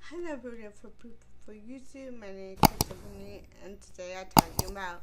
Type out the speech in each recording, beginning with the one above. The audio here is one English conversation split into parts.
Hello, beautiful people for YouTube. My name is Tiffany, and today I'm talking about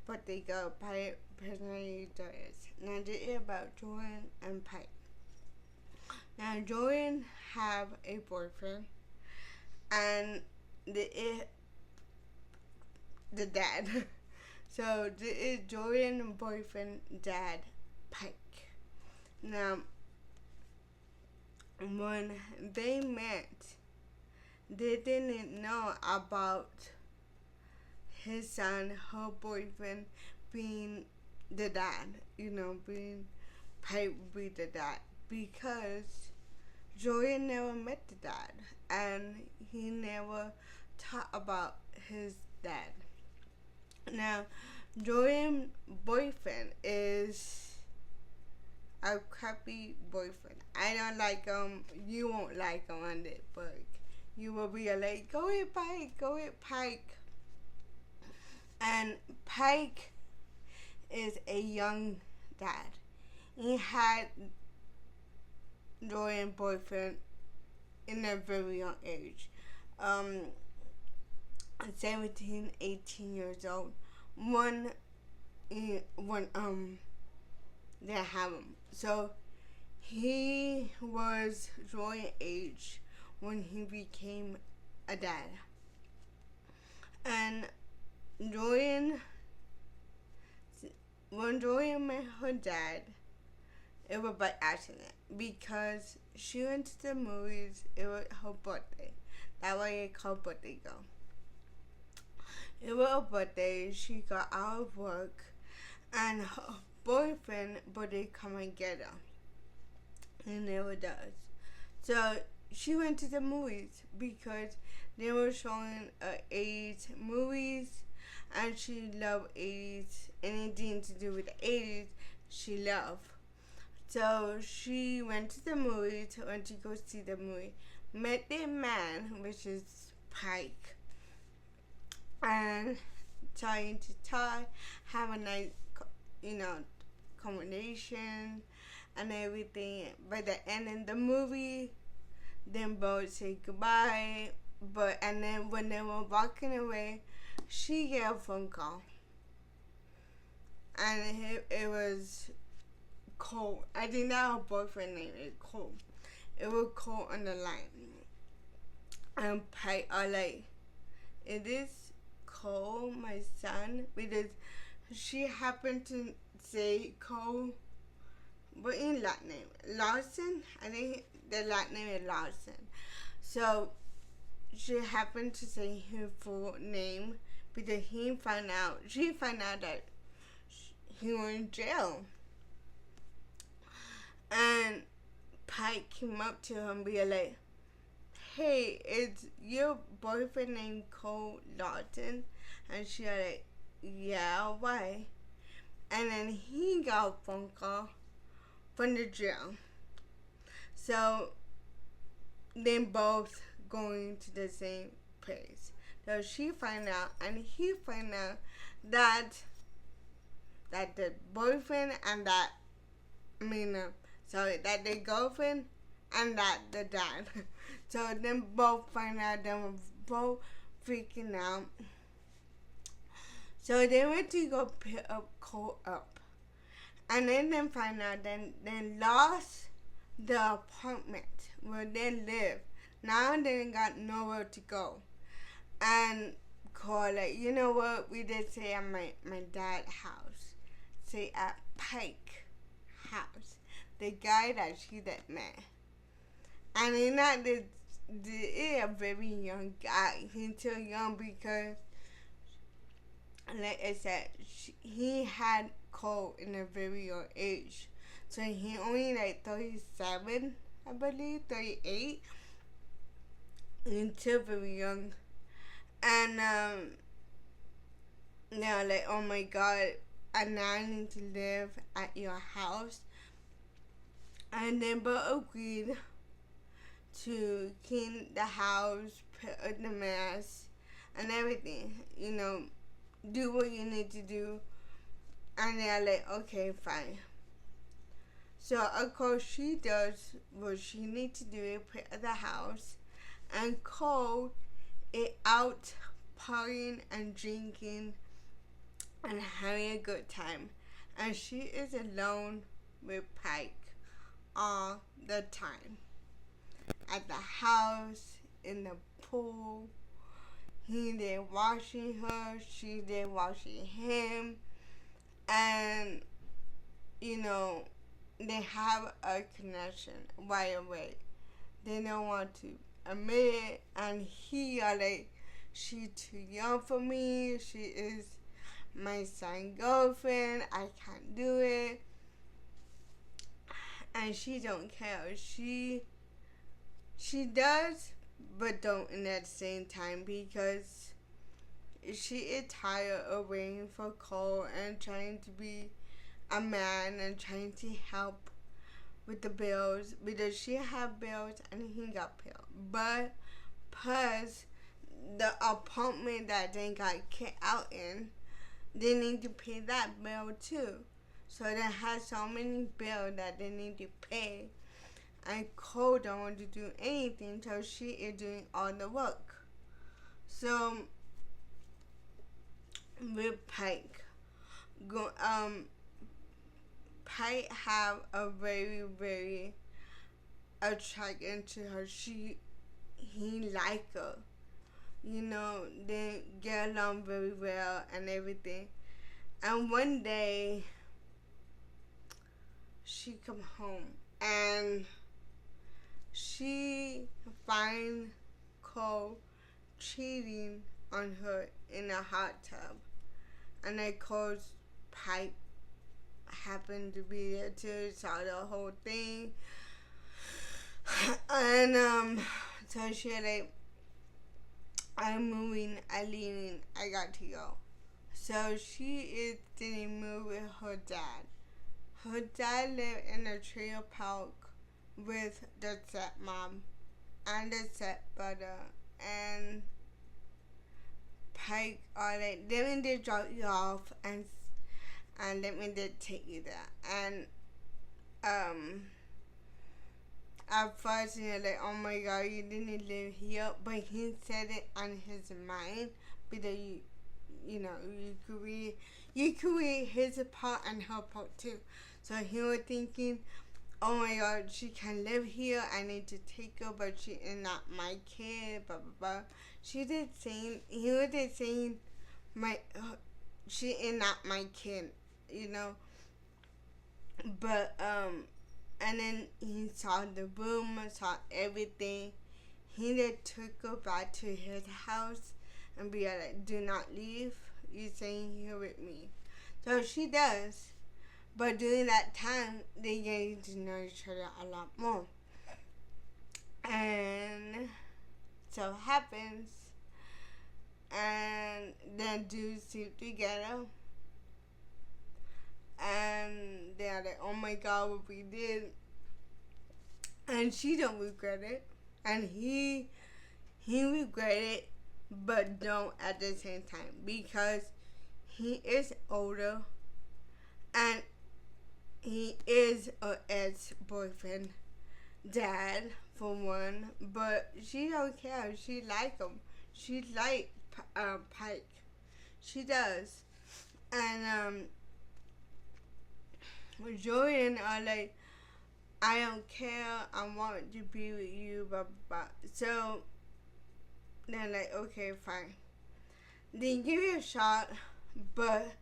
what they go by personality diets. Now, this is about Jordan and Pike. Now, Jordan have a boyfriend, and the dad. So, this is Jordan boyfriend, dad, Pike. Now, when they met, they didn't know about his son, her boyfriend, being the dad. Being Pipe be the dad. Because Jordan never met the dad. And he never talked about his dad. Now, Jordan's boyfriend is a crappy boyfriend. I don't like him. You won't like him on it, but you will be like, go with Pike, go with Pike. And Pike is a young dad. He had Jordan's boyfriend in a very young age. 17, 18 years old. When they have him. So he was Jordan's age when he became a dad. And Jordan, when Jordan met her dad, it was by accident because she went to the movies. It was her birthday. That's why it called birthday girl. It was her birthday. She got out of work, and her boyfriend birthday come and get her. He never does. So she went to the movies because they were showing 80s movies, and she loved 80s. Anything to do with the 80s, she loved. So she went to the movies, went to go see the movie, met the man, which is Pike, and trying to talk, have a nice, combination and everything. By the end of the movie, them both say goodbye. And then when they were walking away, she got a phone call, and it was Cole. I think that her boyfriend name is Cole. It was Cole on the line, and Pike are like, "It is Cole, my son," because she happened to say Cole, but in Latin name Larson. I think the Latin name is Larson. So she happened to say her full name because she found out that he was in jail. And Pike came up to her and be like, "Hey, is your boyfriend named Cole Lawton?" And she was like, "Yeah, why?" And then he got a phone call from the jail. So they both going to the same place. So she find out and he find out that the boyfriend and that that the girlfriend and that the dad. So then both find out they were both freaking out. So they went to go pick up Cole up. And then they find out they lost the apartment where they live. Now they got nowhere to go. And Cole like, you know what, we did say at my dad's house. Say at Pike house. The guy that she that met. And he's not a very young guy. He's too young because, like I said, he had Cole in a very young age. So he only like 37, I believe, 38. He's still very young. And now like, oh my god, I now need to live at your house. And they both agreed to clean the house, put up the mess, and everything. Do what you need to do. And they're like, okay, fine. So of course she does what she needs to do, put up the house, and Cole is out partying and drinking and having a good time, and she is alone with Pike all the time. At the house, in the pool, he there watching her, she there watching him, and you know, they have a connection right away. They don't want to admit it, and he are like, she too young for me, she is my son girlfriend, I can't do it. And she don't care. She does, but don't in that same time, because she is tired of waiting for Cole and trying to be a man and trying to help with the bills, because she have bills and he got bills. But plus the apartment that they got kicked out in, they need to pay that bill too. So they have so many bills that they need to pay. And Cole don't want to do anything, so she is doing all the work. So with Pike, Pike have a very, very attraction to her. He like her. You know, they get along very well and everything. And one day, she come home and she find Cole cheating on her in a hot tub. And then Cole's Pike happened to be there too, saw the whole thing. And so she like, I'm moving, I'm leaving, I got to go. So she is didn't move with her dad. Her dad lived in a trailer park with the stepmom and the stepbrother, and Pike are like, let me just drop you off and let me just take you there. And at first you're like, oh my god, you didn't live here, but he said it on his mind, because you know, you could read his part and her part too. So he was thinking, oh my god, she can live here, I need to take her, but she is not my kid, blah blah blah. He was just saying, she is not my kid, you know. But and then he saw the room, saw everything. He just took her back to his house and be like, do not leave, you're staying here with me. So she does. But during that time, they get to know each other a lot more. And so happens, and then do sleep together. And they're like, oh my god, what we did. And she don't regret it. And he regret it, but don't at the same time, because he is older and he is a ex-boyfriend dad for one, but she don't care. She like him. She like Pike. She does. And Jordan are like, I don't care, I want to be with you, blah, blah, blah. So, they're like, okay, fine. They give you a shot, but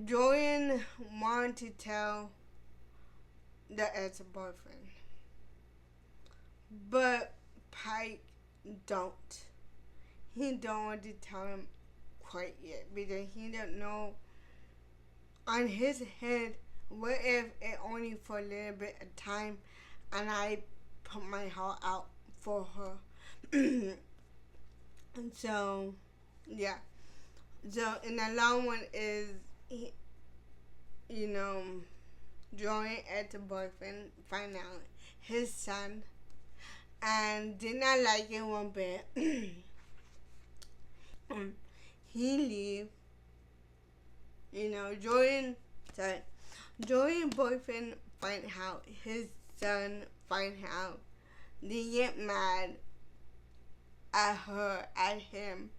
Jordan wanted to tell the ex-boyfriend. But Pike don't. He don't want to tell him quite yet, because he don't know on his head, what if it only for a little bit of time and I put my heart out for her. And so, yeah. So, in the long one is, you know, Jordan as a boyfriend, find out his son, and did not like it one bit. He leave. You know, Jordan boyfriend find out, his son find out they get mad at her, at him.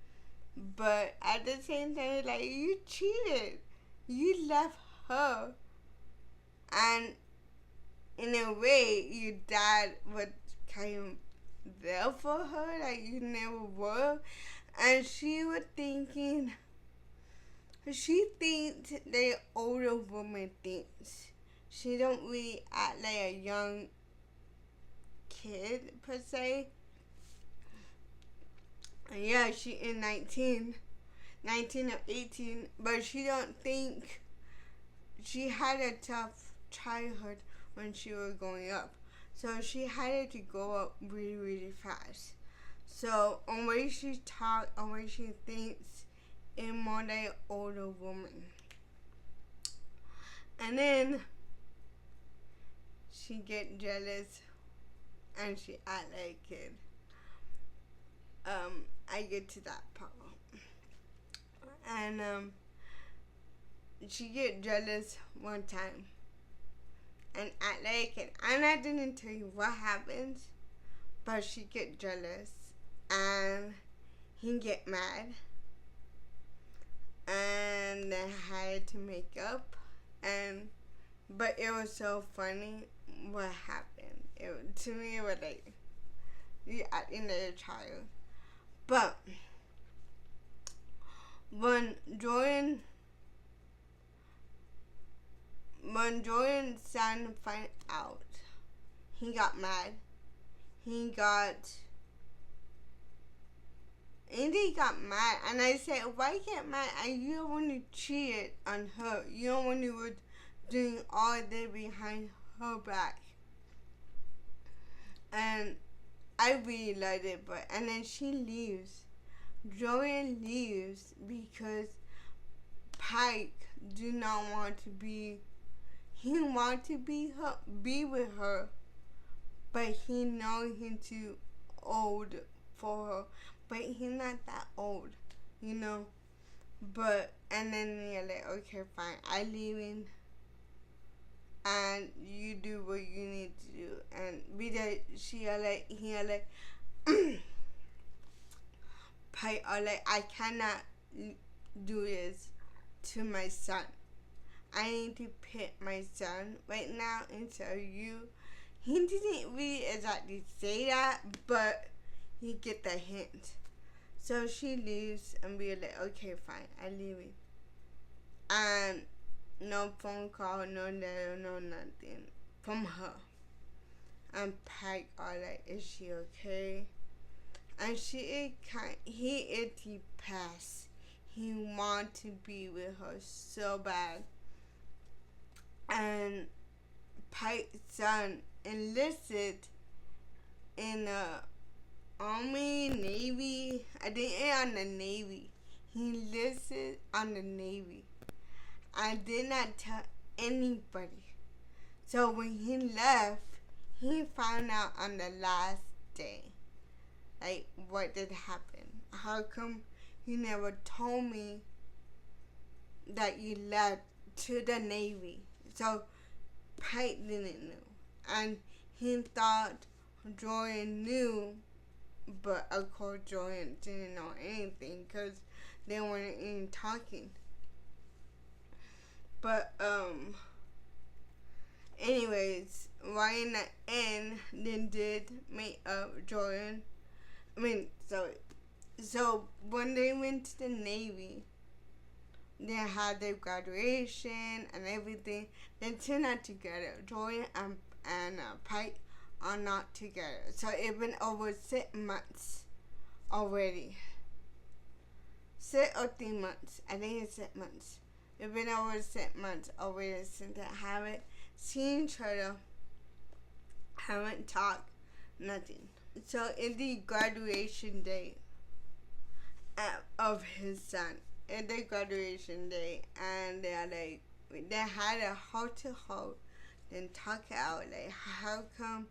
But at the same time, like, you cheated. You left her. And in a way, your dad was kind of there for her, like you never were. And she was thinking, she thinks the older woman thinks. She don't really act like a young kid, per se. Yeah, she is 19 or 18, but she don't think she had a tough childhood when she was growing up. So she had to grow up really, really fast. So on way she talks, on way she thinks, is more like an older woman. And then she get jealous and she act like a kid. I get to that part. And she get jealous one time and act like it. And I didn't tell you what happens, but she get jealous and he get mad, and they had to make up. And but it was so funny what happened. To me, it was like you acting like a child. But when Jordan's son found out, he got mad. He got mad, and I said, "Why get mad? You don't want to cheat on her. You don't want to doing all that behind her back." And I really loved it, and then she leaves. Jordan leaves because Pike do not want to be. He want to be with her, but he know he's too old for her. But he's not that old, you know. But and then you're like, okay, fine, I leaving, and you do what you need to do. And because he are like, Pike are like, I cannot do this to my son. I need to pick my son right now and tell you. He didn't really exactly say that, but you get the hint. So she leaves and be like, okay, fine, I leave it. And no phone call, no letter, no nothing from her. And Pike are like, is she okay? And he is depressed. He want to be with her so bad. And Pike's son enlisted in the Army, Navy. I think on the Navy. He enlisted on the Navy. I did not tell anybody. So when he left, he found out on the last day. Like, what did happen? How come you never told me that you left to the Navy? So Pike didn't know. And he thought Jordan knew, but of course Jordan didn't know anything because they weren't even talking. But anyways, right in the end, they did make up Jordan. So when they went to the Navy, they had their graduation and everything. They turned out together. Jordan and Pike are not together. So it's been over 6 months already. 6 or 3 months. I think it's 6 months. It's been over 6 months already since they haven't seen each other, haven't talked, nothing. So it's the graduation day of his son. It's the graduation day, and they're like, they had a heart-to-heart, then talk it out, like, how come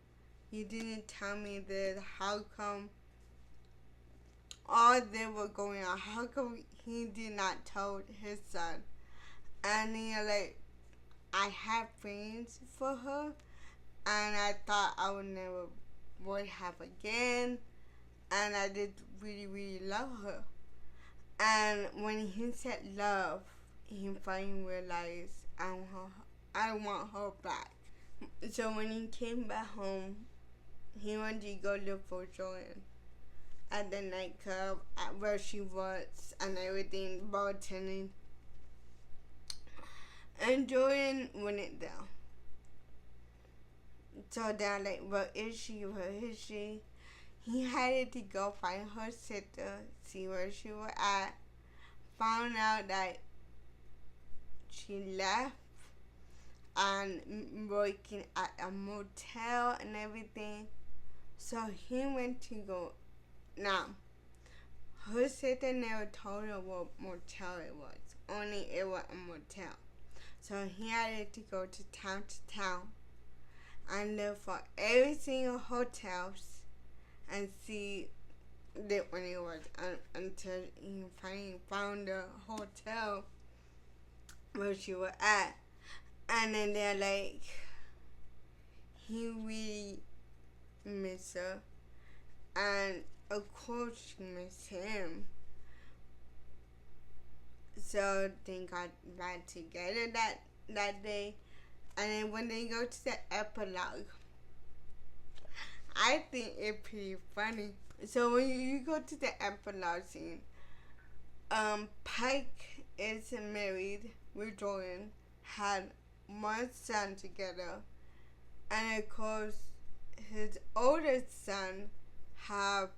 you didn't tell me this? How come all they were going on? How come he did not tell his son? And they're like, I had feelings for her, and I thought I would never would have again, and I did really, really love her. And when he said love, he finally realized I want her back. So when he came back home, he wanted to go look for Jordan at the nightclub at where she was and everything, bartending. And Jordan wouldn't there. So they're like, where is she? Where is she? He had to go find her sister, see where she was at. Found out that she left and working at a motel and everything. So he went to go. Now, her sister never told her what motel it was. Only it was a motel. So he had to go to town and look for every single hotels and see that when it was until he finally found the hotel where she was at. And then they're like, he really miss her, and of course she missed him. So they got back together that day. And then when they go to the epilogue, I think it's pretty funny. So when you go to the epilogue scene, Pike is married with Jordan, had one son together, and of course his oldest son have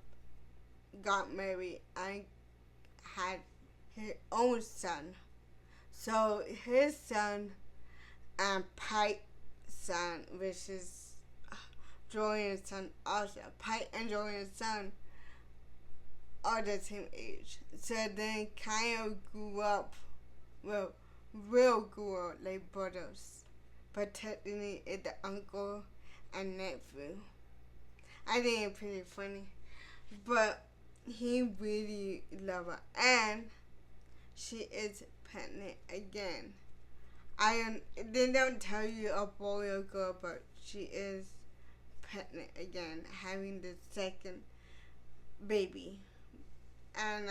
got married and had his own son. So his son and Pike's son, which is Jordan's son also. Pike and Jordan's son are the same age. So they kind of grew up, well, real grew up like brothers. But technically it's the uncle and nephew. I think it's pretty funny. But he really loved her. And she is pregnant again. They don't tell you a boy or girl, but she is pregnant again, having the second baby. And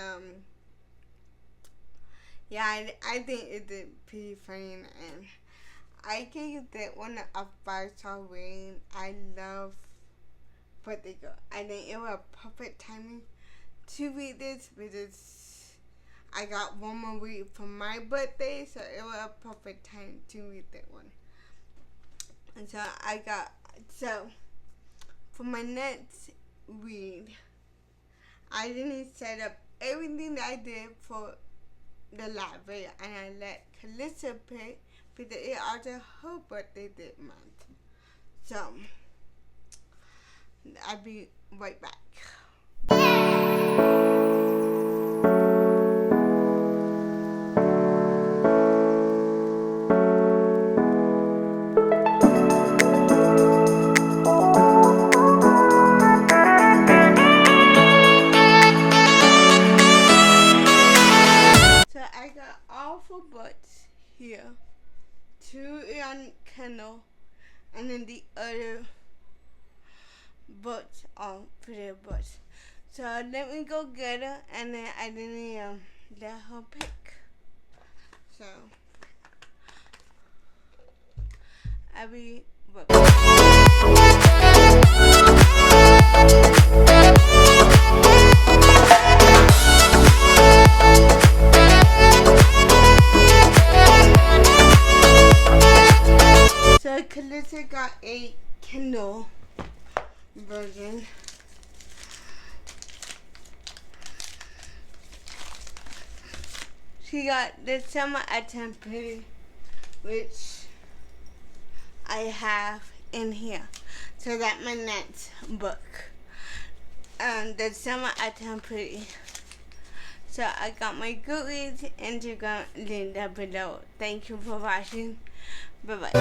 yeah, I think it's pretty funny, and I gave that one a 5-star rating. I love Birthday Girl. I think it was a perfect timing to read this because I got one more week for my birthday, so it was a perfect time to read that one. And so for my next read, I didn't set up everything that I did for the library, and I let Calissa pick because it also her birthday this month. So I'll be right back. Books here, 2 on Kindle, and then the other books are pretty books. So let me go get her, and then I didn't let her pick. So I'll be right back. So Calissa got a Kindle version. She got the Summer at Temperature, which I have in here. So that's my next book. The Summer at Temperature. So I got my Goodreads Instagram link down below. Thank you for watching. Bye bye.